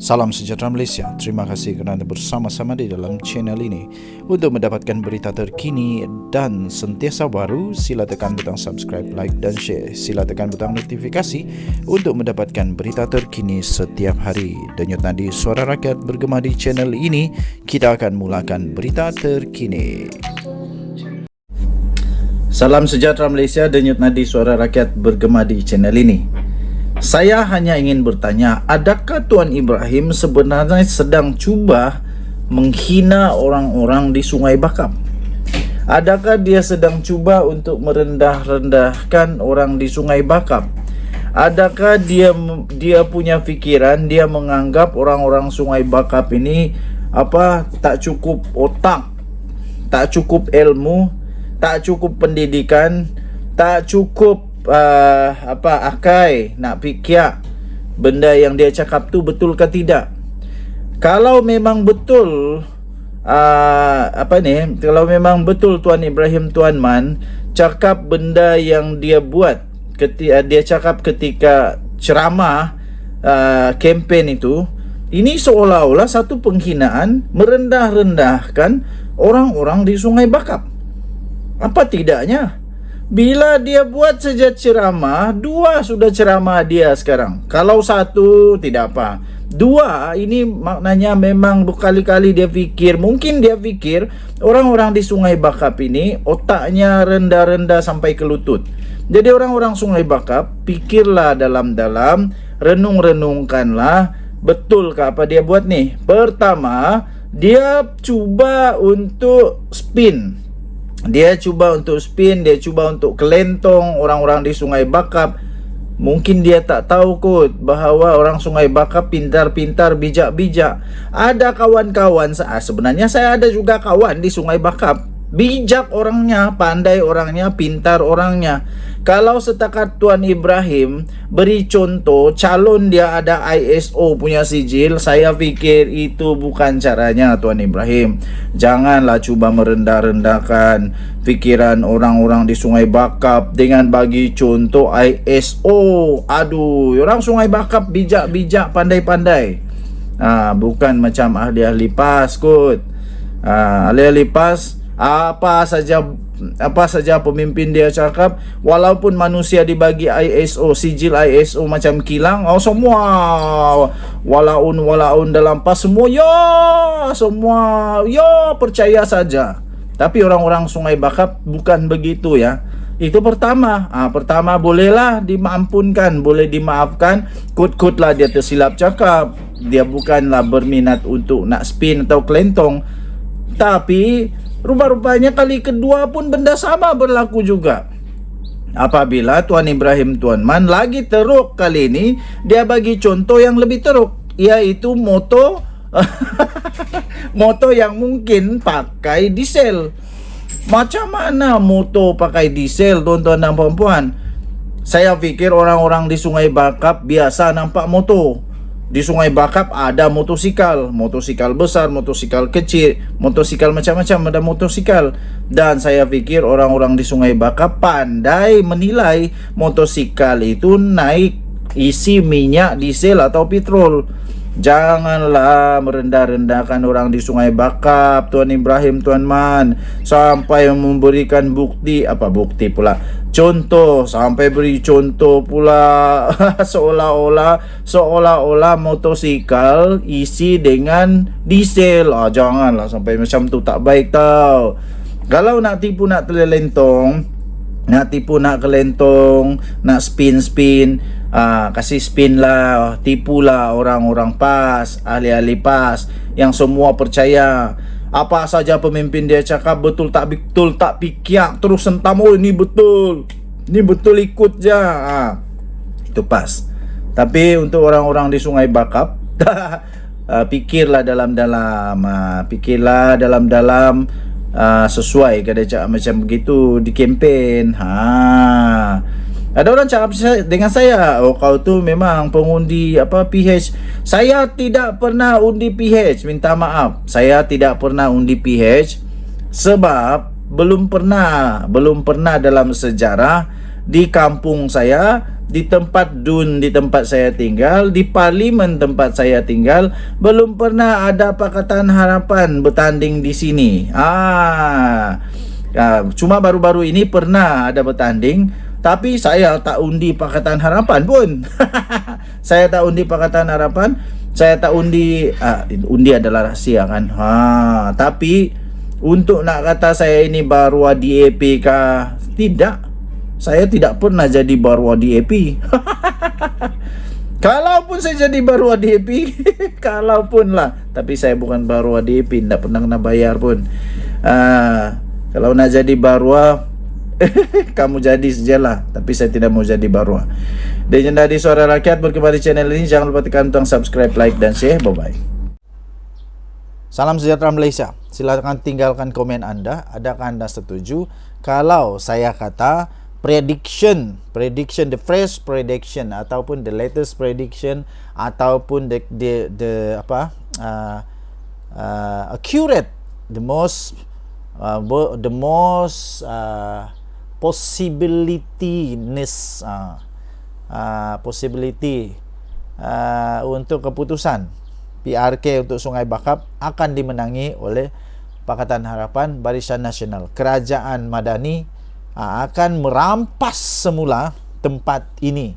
Salam sejahtera Malaysia. Terima kasih kerana bersama-sama di dalam channel ini. Untuk mendapatkan berita terkini dan sentiasa baru, sila tekan butang subscribe, like dan share. Sila tekan butang notifikasi untuk mendapatkan berita terkini setiap hari. Denyut nadi suara rakyat bergema di channel ini. Kita akan mulakan berita terkini. Salam sejahtera Malaysia, denyut nadi suara rakyat bergema di channel ini. Saya hanya ingin bertanya, adakah Tuan Ibrahim sebenarnya sedang cuba menghina orang-orang di Sungai Bakap? Adakah dia sedang cuba untuk merendah-rendahkan orang di Sungai Bakap? Adakah dia punya fikiran, dia menganggap orang-orang Sungai Bakap ini tak cukup otak, tak cukup ilmu, tak cukup pendidikan, tak cukup akai nak fikir benda yang dia cakap tu betul ke tidak? Kalau memang betul kalau memang betul Tuan Ibrahim Tuan Man cakap benda yang dia buat dia cakap ketika ceramah kempen itu, ini seolah-olah satu penghinaan, merendah-rendahkan orang-orang di Sungai Bakap. Apa tidaknya? Bila dia buat saja ceramah, 2 sudah ceramah dia sekarang. Kalau 1 tidak apa, 2 ini maknanya memang berkali-kali dia fikir. Mungkin dia fikir orang-orang di Sungai Bakap ini otaknya rendah-rendah sampai ke lutut. Jadi orang-orang Sungai Bakap, pikirlah dalam-dalam, renung-renungkanlah, betul ke apa dia buat nih? Pertama, dia cuba untuk spin. Dia cuba untuk kelentong orang-orang di Sungai Bakap. Mungkin dia tak tahu kot bahawa orang Sungai Bakap pintar-pintar, bijak-bijak. Ada kawan-kawan sebenarnya saya ada juga kawan di Sungai Bakap. Bijak orangnya, pandai orangnya, pintar orangnya. Kalau setakat Tuan Ibrahim beri contoh calon dia ada ISO punya sijil, saya fikir itu bukan caranya Tuan Ibrahim. Janganlah cuba merendah-rendahkan fikiran orang-orang di Sungai Bakap dengan bagi contoh ISO. Aduh, orang Sungai Bakap bijak-bijak, pandai-pandai. Bukan macam ahli-ahli PAS kot. Ahli-ahli PAS apa saja pemimpin dia cakap, walaupun manusia dibagi ISO, sijil ISO macam kilang, semua walaun dalam PAS semua percaya saja. Tapi orang-orang Sungai Bakap bukan begitu ya. Itu pertama. Pertama bolehlah dimaafkan, boleh dimaafkan. Kut-kut lah dia tersilap cakap. Dia bukanlah berminat untuk nak spin atau kelentong. Tapi rupa-rupanya kali kedua pun benda sama berlaku juga. Apabila Tuan Ibrahim Tuan Man lagi teruk kali ini, dia bagi contoh yang lebih teruk, iaitu motor motor yang mungkin pakai diesel. Macam mana motor pakai diesel, tuan-tuan dan puan-puan? Saya fikir orang-orang di Sungai Bakap biasa nampak motor. Di Sungai Bakap ada motosikal besar, motosikal kecil, motosikal macam-macam, ada motosikal. Dan saya fikir orang-orang di Sungai Bakap pandai menilai motosikal itu naik isi minyak, diesel atau petrol. Janganlah merendah-rendahkan orang di Sungai Bakap, Tuan Ibrahim Tuan Man, sampai memberikan contoh, sampai beri contoh pula seolah-olah motosikal isi dengan diesel. Janganlah sampai macam tu, tak baik tau. Kalau nak tipu, nak kelentong, nak spin, kasih spin lah, tipulah orang-orang PAS, ahli-ahli PAS yang semua percaya apa saja pemimpin dia cakap betul tak fikir terus sentam, ini betul ikut je. Itu PAS. Tapi untuk orang-orang di Sungai Bakap fikirlah dalam-dalam, sesuai kada cakap macam begitu di kempen. Ada orang cakap dengan saya, kau tu memang pengundi PH. Saya tidak pernah undi PH, minta maaf. Saya tidak pernah undi PH sebab belum pernah dalam sejarah di kampung saya di tempat DUN di tempat saya tinggal, di parlimen tempat saya tinggal, belum pernah ada Pakatan Harapan bertanding di sini. Cuma baru-baru ini pernah ada bertanding, tapi saya tak undi Pakatan Harapan pun. Saya tak undi Pakatan Harapan, saya tak undi undi adalah rahsia kan. Tapi untuk nak kata saya ini baru DAP kah? Tidak. Saya tidak pernah jadi baru DAP. Kalaupun saya jadi baru DAP, kalaupun lah, tapi saya bukan baru DAP, tidak pernah kena bayar pun. Kalau nak jadi baru, kamu jadi sajalah, tapi saya tidak mau jadi baru. Legenda di Suara Rakyat berkembang di channel ini. Jangan lupa tekan tombol subscribe, like dan share. Bye bye. Salam sejahtera Malaysia. Silakan tinggalkan komen Anda. Adakah Anda setuju kalau saya kata prediction, the fresh prediction ataupun the latest prediction ataupun the accurate, the most possibility untuk keputusan PRK untuk Sungai Bakap akan dimenangi oleh Pakatan Harapan Barisan Nasional. Kerajaan Madani akan merampas semula tempat ini.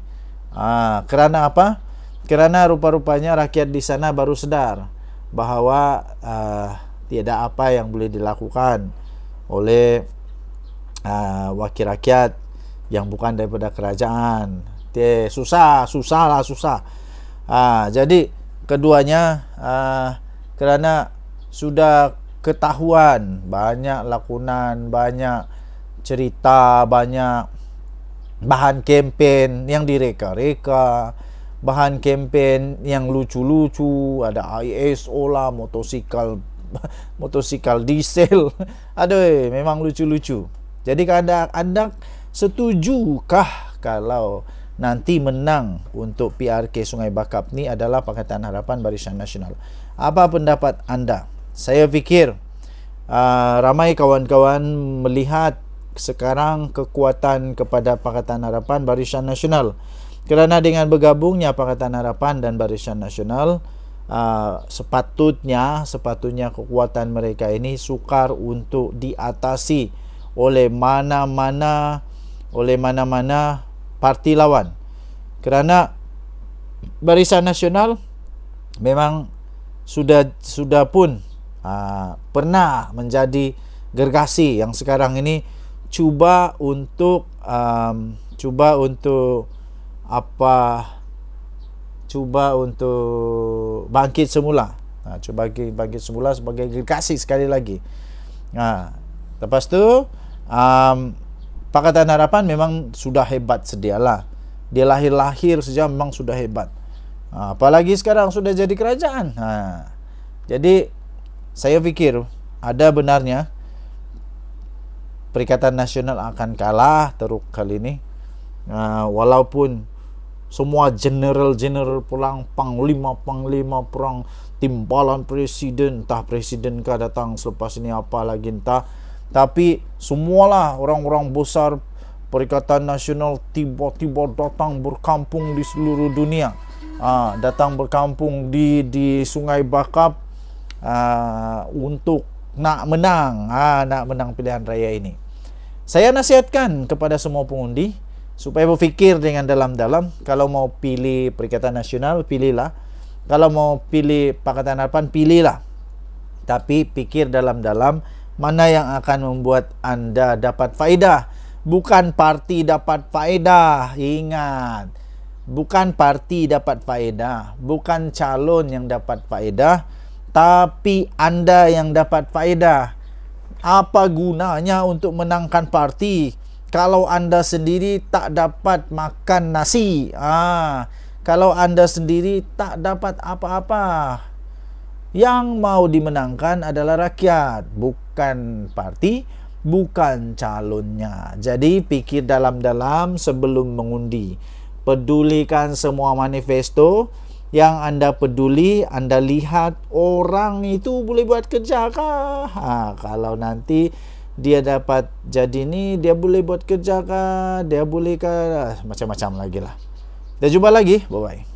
Kerana apa? Kerana rupa-rupanya rakyat di sana baru sedar bahawa tiada apa yang boleh dilakukan oleh wakil rakyat yang bukan daripada kerajaan. Susah. Jadi keduanya kerana sudah ketahuan banyak lakonan, banyak cerita, banyak bahan kempen yang direka-reka, bahan kempen yang lucu-lucu, ada ISO lah, motosikal diesel. Aduh, memang lucu-lucu. Jadi anda setujukah kalau nanti menang untuk PRK Sungai Bakap ni adalah Pakatan Harapan Barisan Nasional? Apa pendapat anda? Saya fikir ramai kawan-kawan melihat sekarang kekuatan kepada Pakatan Harapan Barisan Nasional. Kerana dengan bergabungnya Pakatan Harapan dan Barisan Nasional, sepatutnya kekuatan mereka ini sukar untuk diatasi oleh mana-mana parti lawan. Kerana Barisan Nasional memang sudah pun pernah menjadi gergasi yang sekarang ini cuba untuk bangkit semula. Bangkit semula sebagai gergasi sekali lagi. Lepas tu Pakatan Harapan memang sudah hebat sedialah. Dia lahir saja memang sudah hebat. Apalagi sekarang sudah jadi kerajaan. Jadi saya fikir ada benarnya Perikatan Nasional akan kalah teruk kali ini. Walaupun semua general perang, panglima perang, timbalan presiden, entah presiden kah datang selepas ini apa lagi entah. Tapi semualah orang-orang besar Perikatan Nasional tiba-tiba datang berkampung di seluruh dunia. Datang berkampung di Sungai Bakap untuk nak menang pilihan raya ini. Saya nasihatkan kepada semua pengundi supaya berfikir dengan dalam-dalam. Kalau mau pilih Perikatan Nasional, pilihlah. Kalau mau pilih Pakatan Harapan, pilihlah. Tapi fikir dalam-dalam mana yang akan membuat anda dapat faedah. Bukan parti dapat faedah. Ingat, bukan parti dapat faedah, bukan calon yang dapat faedah, tapi anda yang dapat faedah. Apa gunanya untuk menangkan parti kalau anda sendiri tak dapat makan nasi? Kalau anda sendiri tak dapat apa-apa. Yang mau dimenangkan adalah rakyat, bukan parti, bukan calonnya. Jadi fikir dalam-dalam sebelum mengundi. Pedulikan semua manifesto. Yang anda peduli, anda lihat orang itu boleh buat kerja kah? Kalau nanti dia dapat jadi ni, dia boleh buat kerja kah? Dia boleh kah? Macam-macam lagi lah. Dan jumpa lagi. Bye-bye.